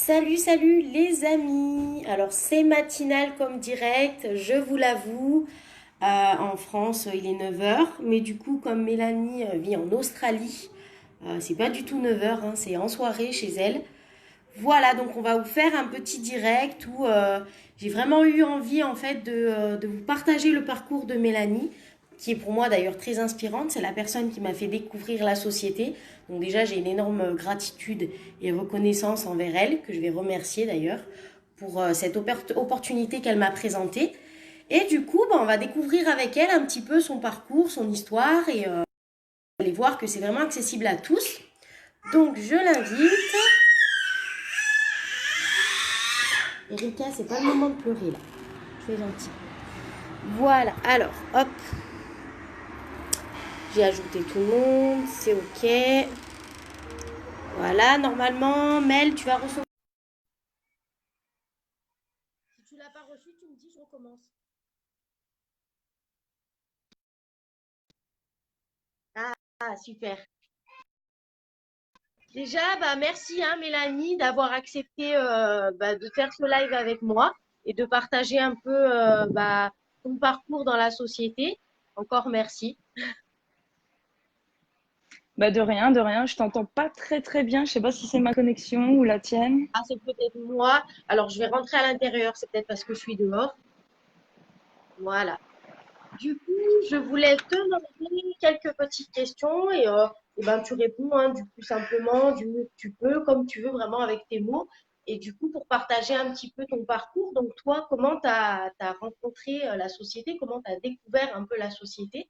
Salut, salut les amis. Alors c'est matinal comme direct, je vous l'avoue. En France, il est 9 heures, mais du coup, comme Mélanie vit en Australie, c'est pas du tout 9 heures, hein, c'est en soirée chez elle. Voilà, donc on va vous faire un petit direct où j'ai vraiment eu envie en fait de vous partager le parcours de Mélanie, qui est pour moi d'ailleurs très inspirante. C'est la personne qui m'a fait découvrir la société. Donc déjà, j'ai une énorme gratitude et reconnaissance envers elle, que je vais remercier d'ailleurs pour cette opportunité qu'elle m'a présentée. Et du coup, on va découvrir avec elle un petit peu son parcours, son histoire et allez voir que c'est vraiment accessible à tous. Donc je l'invite. Erika, c'est pas le moment de pleurer là. Tu es gentil. Voilà, alors, hop. J'ai ajouté tout le monde, c'est ok. Voilà, normalement, Mel, tu vas recevoir. Si tu l'as pas reçu, tu me dis, je recommence. Ah, super. Déjà, merci hein, Mélanie d'avoir accepté de faire ce live avec moi et de partager un peu ton parcours dans la société. Encore merci. Bah de rien, je t'entends pas très très bien, je sais pas si c'est ma connexion ou la tienne. Ah, c'est peut-être moi. Alors, je vais rentrer à l'intérieur. C'est peut-être parce que je suis dehors. Voilà. Du coup, je voulais te demander quelques petites questions et tu réponds hein, du plus simplement, du mieux que tu peux, comme tu veux, vraiment avec tes mots. Et du coup, pour partager un petit peu ton parcours, donc toi, comment tu as rencontré la société, comment tu as découvert un peu la société?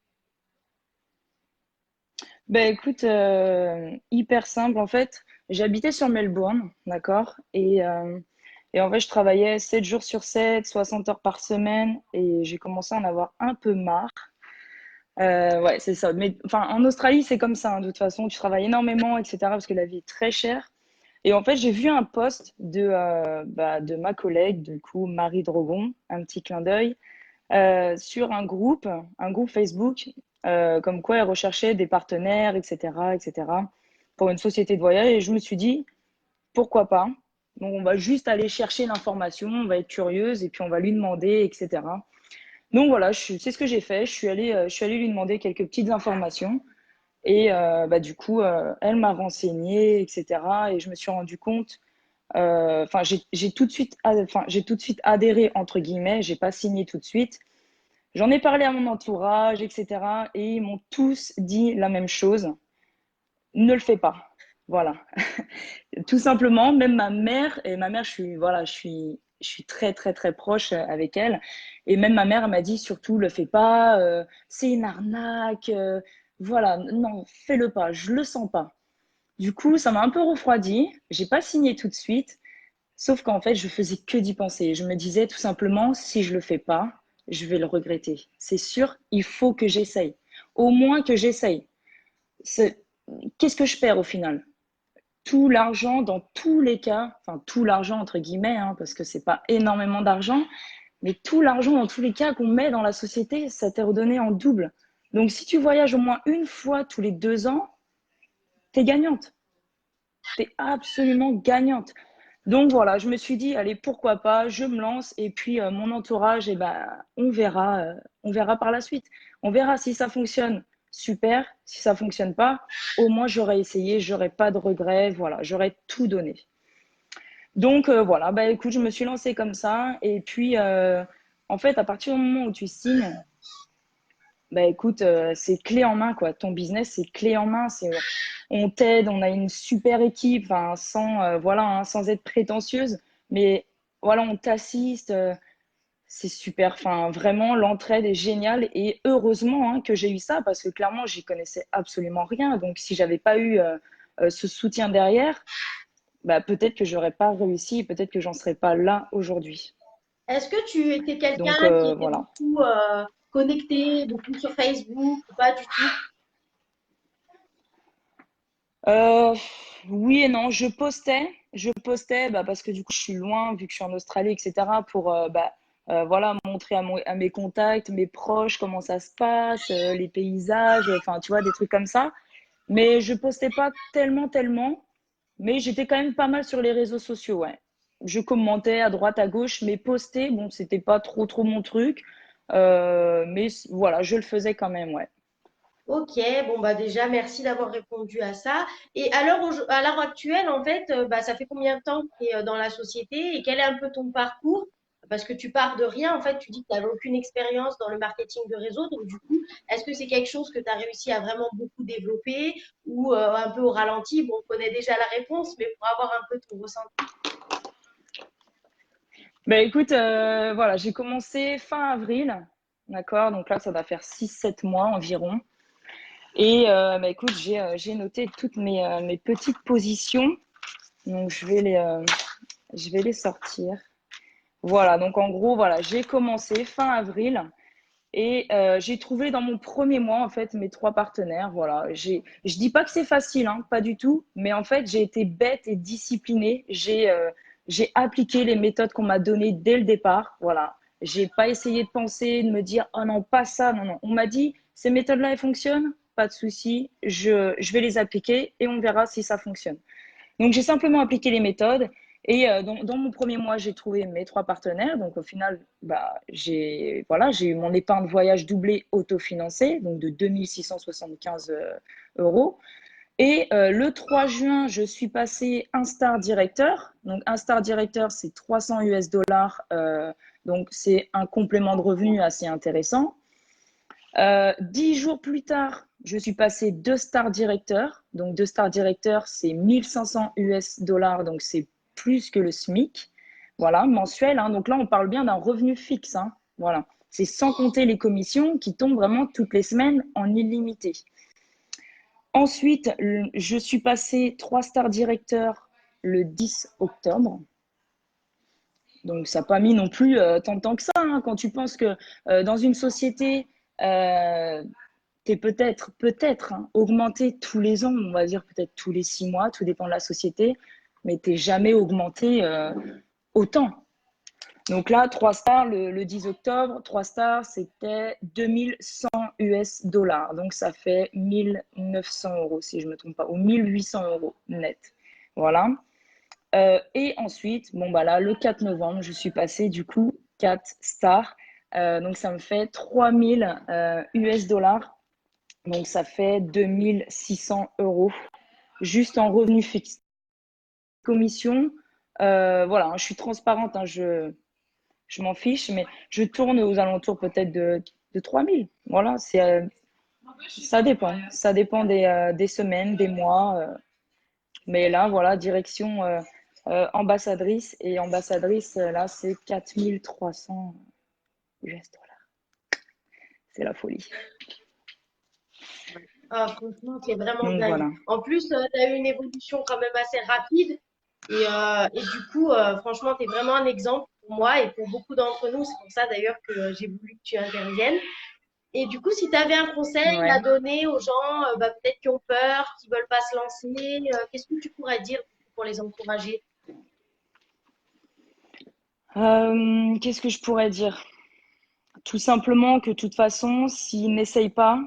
Bah écoute, hyper simple en fait, j'habitais sur Melbourne, d'accord? Et en fait je travaillais 7 jours sur 7, 60 heures par semaine et j'ai commencé à en avoir un peu marre. Ouais, c'est ça. Mais enfin, en Australie, c'est comme ça, hein, de toute façon, tu travailles énormément, etc., parce que la vie est très chère. Et en fait, j'ai vu un post de ma collègue, du coup, Marie Drogon, un petit clin d'œil, sur un groupe Facebook, comme quoi elle recherchait des partenaires, etc., pour une société de voyage. Et je me suis dit, pourquoi pas? Donc, on va juste aller chercher l'information, on va être curieuse et puis on va lui demander, etc. Donc voilà, c'est ce que j'ai fait. Je suis allée lui demander quelques petites informations. Et du coup, elle m'a renseigné, etc. Et je me suis rendu compte. Enfin, j'ai tout de suite adhéré entre guillemets. J'ai pas signé tout de suite. J'en ai parlé à mon entourage, etc. Et ils m'ont tous dit la même chose. Ne le fais pas. Voilà. Tout simplement, même ma mère, et ma mère, je suis très, très, très proche avec elle. Et même ma mère, elle m'a dit surtout, le fais pas, c'est une arnaque. Voilà, non, fais-le pas, je le sens pas. Du coup, ça m'a un peu refroidi. J'ai pas signé tout de suite. Sauf qu'en fait, je faisais que d'y penser. Je me disais tout simplement, si je le fais pas, je vais le regretter. C'est sûr, il faut que j'essaye. Au moins que j'essaye. C'est- Qu'est-ce que je perds au final? Tout l'argent, dans tous les cas, enfin tout l'argent entre guillemets, hein, parce que c'est pas énormément d'argent, mais tout l'argent dans tous les cas qu'on met dans la société, ça t'est redonné en double. Donc si tu voyages au moins une fois tous les 2 ans, t'es gagnante. T'es absolument gagnante. Donc voilà, je me suis dit, allez, pourquoi pas, je me lance et puis mon entourage, on verra par la suite. On verra si ça fonctionne, super. Si ça fonctionne pas, au moins j'aurais essayé, j'aurais pas de regrets, voilà, j'aurais tout donné. Donc voilà, bah écoute, je me suis lancée comme ça et puis en fait, à partir du moment où tu signes, bah écoute, c'est clé en main quoi. Ton business, c'est clé en main. On t'aide, on a une super équipe, enfin, voilà, hein, sans être prétentieuse, mais voilà, on t'assiste. C'est super. Enfin, vraiment, l'entraide est géniale et heureusement hein, que j'ai eu ça parce que clairement, j'y connaissais absolument rien. Donc, si j'avais pas eu ce soutien derrière, bah peut-être que j'aurais pas réussi, peut-être que j'en serais pas là aujourd'hui. Est-ce que tu étais quelqu'un Donc qui était voilà. beaucoup connecté, beaucoup sur Facebook ou pas du tout? Euh, oui et non, je postais parce que du coup je suis loin vu que je suis en Australie, etc. pour voilà montrer à mes contacts, mes proches comment ça se passe, les paysages, enfin tu vois des trucs comme ça. Mais je postais pas tellement. Mais j'étais quand même pas mal sur les réseaux sociaux, ouais. Je commentais à droite, à gauche, mais poster, bon, c'était pas trop mon truc. Mais voilà, je le faisais quand même, ouais. Ok, bon bah déjà merci d'avoir répondu à ça. Et à l'heure actuelle, en fait, bah, ça fait combien de temps que tu es dans la société et quel est un peu ton parcours? Parce que tu pars de rien, en fait, tu dis que tu n'avais aucune expérience dans le marketing de réseau. Donc du coup, est-ce que c'est quelque chose que tu as réussi à vraiment beaucoup développer ou un peu au ralenti? Bon, on connaît déjà la réponse, mais pour avoir un peu ton ressenti. Ben écoute, voilà, j'ai commencé fin avril, d'accord? Donc là, ça va faire 6 7 mois environ. Et bah, écoute, j'ai noté toutes mes petites positions. Donc je vais les sortir. Voilà, donc en gros, voilà, j'ai commencé fin avril et j'ai trouvé dans mon premier mois, en fait, mes 3 partenaires. Voilà, je dis pas que c'est facile, hein, pas du tout, mais en fait, j'ai été bête et disciplinée. J'ai appliqué les méthodes qu'on m'a données dès le départ. Voilà, j'ai pas essayé de penser, de me dire, oh non, pas ça, non, non. On m'a dit, ces méthodes-là, elles fonctionnent, pas de souci, je vais les appliquer et on verra si ça fonctionne. Donc, j'ai simplement appliqué les méthodes. Et dans mon premier mois, j'ai trouvé mes 3 partenaires. Donc, au final, bah, j'ai eu mon épargne voyage doublée autofinancée, donc de 2675 euros. Et le 3 juin, je suis passée Instar Directeur. Donc, Instar Directeur, c'est 300 US dollars. Donc, c'est un complément de revenu assez intéressant. 10 jours plus tard, je suis passée 2 star directeur. Donc, 2 star directeur, c'est 1500 US dollars. Donc, c'est plus que le SMIC. Voilà, mensuel, hein. Donc là, on parle bien d'un revenu fixe, hein. Voilà. C'est sans compter les commissions qui tombent vraiment toutes les semaines en illimité. Ensuite, je suis passée 3 star directeur le 10 octobre. Donc, ça n'a pas mis non plus tant de temps que ça, hein. Quand tu penses que dans une société, euh, t'es peut-être hein, augmenté tous les ans, on va dire peut-être tous les 6 mois, tout dépend de la société, mais t'es jamais augmenté autant. Donc là, 3 stars le 10 octobre, 3 stars, c'était 2100 US dollars. Donc ça fait 1900 euros, si je ne me trompe pas, ou 1800 euros net. Voilà. Et ensuite, bon, bah là, le 4 novembre, je suis passée du coup 4 stars. Donc ça me fait 3000 US dollars, donc, ça fait 2600 euros juste en revenu fixe. Commission, voilà, hein, je suis transparente, hein, je m'en fiche, mais je tourne aux alentours peut-être de 3000. Voilà, ça dépend. Ça dépend des semaines, des mois. Mais là, voilà, direction ambassadrice. Et ambassadrice, là, c'est 4300 US dollars. C'est la folie. Ah, franchement, c'est vraiment Donc, dingue. voilà. En plus, tu as eu une évolution quand même assez rapide. Et du coup, franchement, tu es vraiment un exemple pour moi et pour beaucoup d'entre nous. C'est pour ça d'ailleurs que j'ai voulu que tu interviennes. Et du coup, si tu avais un conseil à Ouais. donner aux gens, bah, peut-être qui ont peur, qui veulent pas se lancer, qu'est-ce que tu pourrais dire pour les encourager? Qu'est-ce que je pourrais dire? Tout simplement que de toute façon, s'ils n'essayent pas,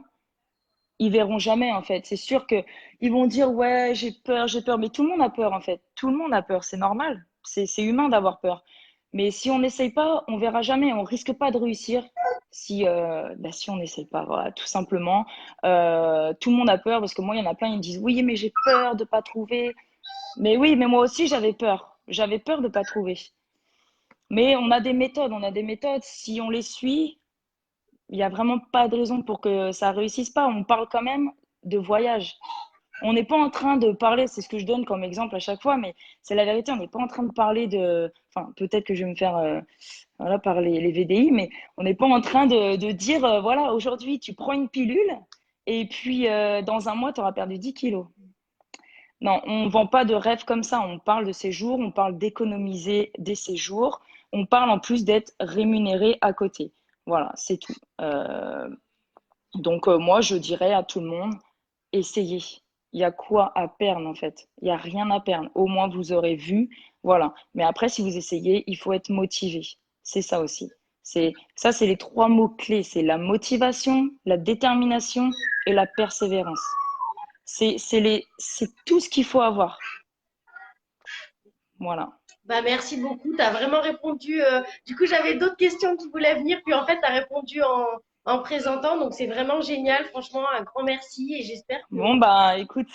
ils verront jamais en fait. C'est sûr que ils vont dire ouais, j'ai peur, mais tout le monde a peur en fait. Tout le monde a peur, c'est normal. C'est humain d'avoir peur. Mais si on n'essaye pas, on verra jamais. On risque pas de réussir si on n'essaye pas. Voilà, tout simplement. Tout le monde a peur parce que moi, il y en a plein, ils me disent oui, mais j'ai peur de pas trouver. Mais oui, mais moi aussi, j'avais peur. J'avais peur de pas trouver. Mais on a des méthodes, on a des méthodes. Si on les suit, il n'y a vraiment pas de raison pour que ça réussisse pas. On parle quand même de voyage. On n'est pas en train de parler, c'est ce que je donne comme exemple à chaque fois, mais c'est la vérité, on n'est pas en train de parler de. Enfin, peut-être que je vais me faire voilà, par les VDI, mais on n'est pas en train de dire voilà, aujourd'hui, tu prends une pilule et puis dans un mois, tu auras perdu 10 kilos. Non, on ne vend pas de rêves comme ça. On parle de séjours, on parle d'économiser des séjours, on parle en plus d'être rémunéré à côté. Voilà, c'est tout. Donc, moi, je dirais à tout le monde, essayez. Il y a quoi à perdre en fait? Il n'y a rien à perdre. Au moins, vous aurez vu. Voilà. Mais après, si vous essayez, il faut être motivé. C'est ça aussi. C'est les 3 mots-clés. C'est la motivation, la détermination et la persévérance. C'est tout ce qu'il faut avoir. Voilà. Bah, merci beaucoup. Tu as vraiment répondu. Du coup, j'avais d'autres questions qui voulaient venir, puis en fait, tu as répondu en présentant. Donc, c'est vraiment génial. Franchement, un grand merci. Et Bon, bah écoute,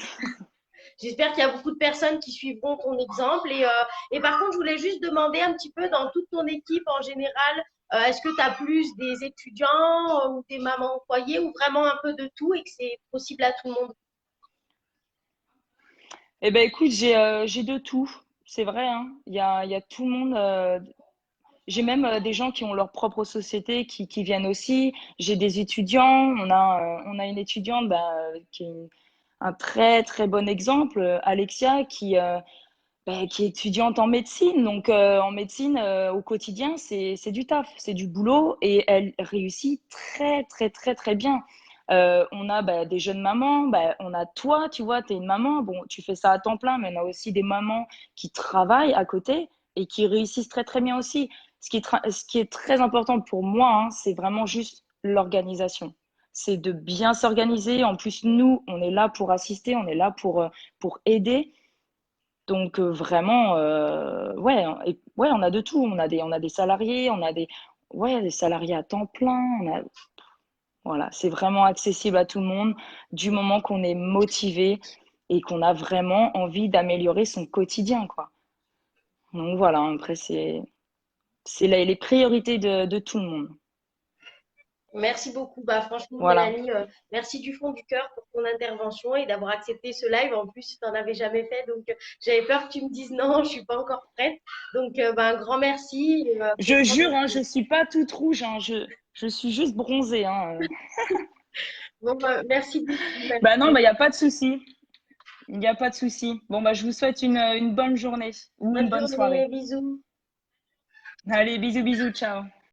j'espère qu'il y a beaucoup de personnes qui suivront ton exemple. Et par contre, je voulais juste demander un petit peu dans toute ton équipe en général, est-ce que tu as plus des étudiants ou des mamans au foyer ou vraiment un peu de tout et que c'est possible à tout le monde? eh ben écoute, j'ai de tout. C'est vrai, hein. Il y a tout le monde. J'ai même des gens qui ont leur propre société qui viennent aussi. J'ai des étudiants. On a une étudiante bah, qui est un très très bon exemple, Alexia, qui est étudiante en médecine. Donc en médecine, au quotidien, c'est du taf, c'est du boulot et elle réussit très très très très bien. On a bah, des jeunes mamans, bah, on a toi, tu vois, tu es une maman, bon, tu fais ça à temps plein, mais on a aussi des mamans qui travaillent à côté et qui réussissent très très bien aussi. Ce qui est très important pour moi, hein, c'est vraiment juste l'organisation. C'est de bien s'organiser. En plus, nous, on est là pour assister, on est là pour aider. Donc vraiment, ouais, ouais, on a de tout. On a des salariés, ouais, des salariés à temps plein. Voilà, c'est vraiment accessible à tout le monde du moment qu'on est motivé et qu'on a vraiment envie d'améliorer son quotidien, quoi. Donc voilà, après c'est les priorités de tout le monde. Merci beaucoup. Bah, franchement, Voilà. Mélanie, merci du fond du cœur pour ton intervention et d'avoir accepté ce live. En plus, tu n'en avais jamais fait, donc j'avais peur que tu me dises non, je suis pas encore prête. Donc, bah, un grand merci. Je jure, hein, je suis pas toute rouge, hein, je suis juste bronzée, hein. Bon, bah, merci beaucoup. Bah non, Merci. bah il y a pas de souci. Il n'y a pas de souci. Bon, bah, je vous souhaite une bonne journée ou une Bonne bonne soirée. journée. Bisous. Allez, bisous, bisous, ciao.